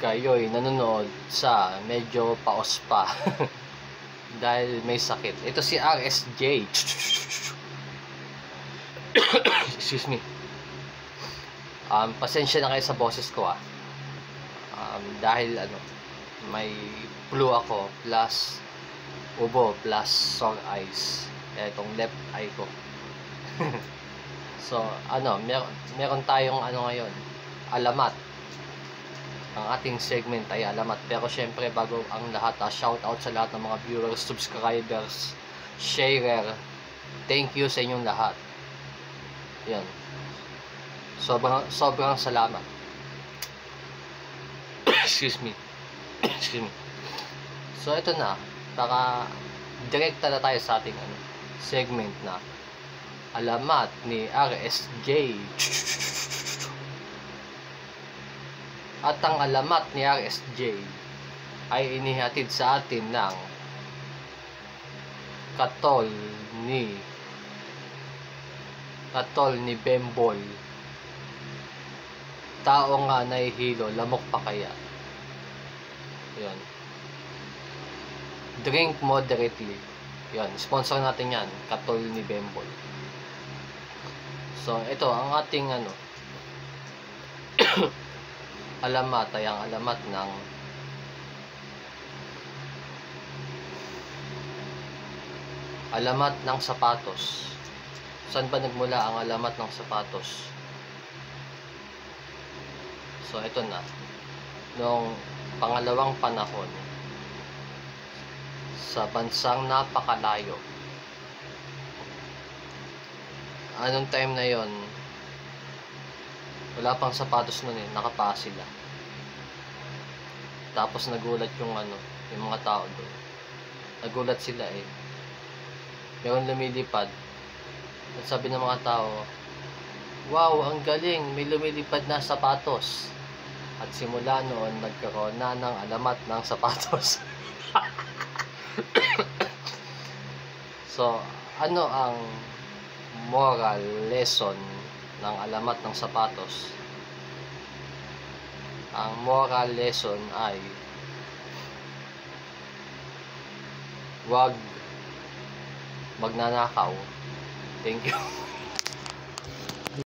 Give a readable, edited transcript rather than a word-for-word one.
kayo'y nanonood sa medyo paos pa dahil may sakit. Ito si RSJ. Excuse me. Pasensya na kayo sa boses ko dahil may flu ako plus ubo plus sore eyes. Itong left eye ko. So, meron tayong ngayon, alamat. Ang ating segment ay alamat. Pero syempre, bago ang lahat, shout out sa lahat ng mga viewers, subscribers, sharer. Thank you sa inyong lahat. Yan. Sobrang salamat. Excuse me. Excuse me. So, ito na. Direkta na tayo sa ating segment na alamat ni RSJ. At ang alamat ni RSJ ay inihatid sa atin ng katol ni Bembol. Tao nga nahihilo, lamok pa kaya. Yan. Drink moderately. Yan, sponsor natin yan, katol ni Bembol. So, ito ang ating alamat ay ang alamat ng sapatos. Saan ba nagmula ang alamat ng sapatos? So, ito na. Noong pangalawang panahon, sa bansang napakalayo. Anong time na yon? Wala pang sapatos nun nakapaa sila. Tapos nagulat yung mga tao doon. Nagulat sila Meron lumilipad. At sabi ng mga tao, wow, ang galing, may lumilipad na sapatos. At simula noon, nagkaroon na ng alamat ng sapatos. So, ano ang moral lesson ng alamat ng sapatos? Ang moral lesson ay huwag magnanakaw. Thank you.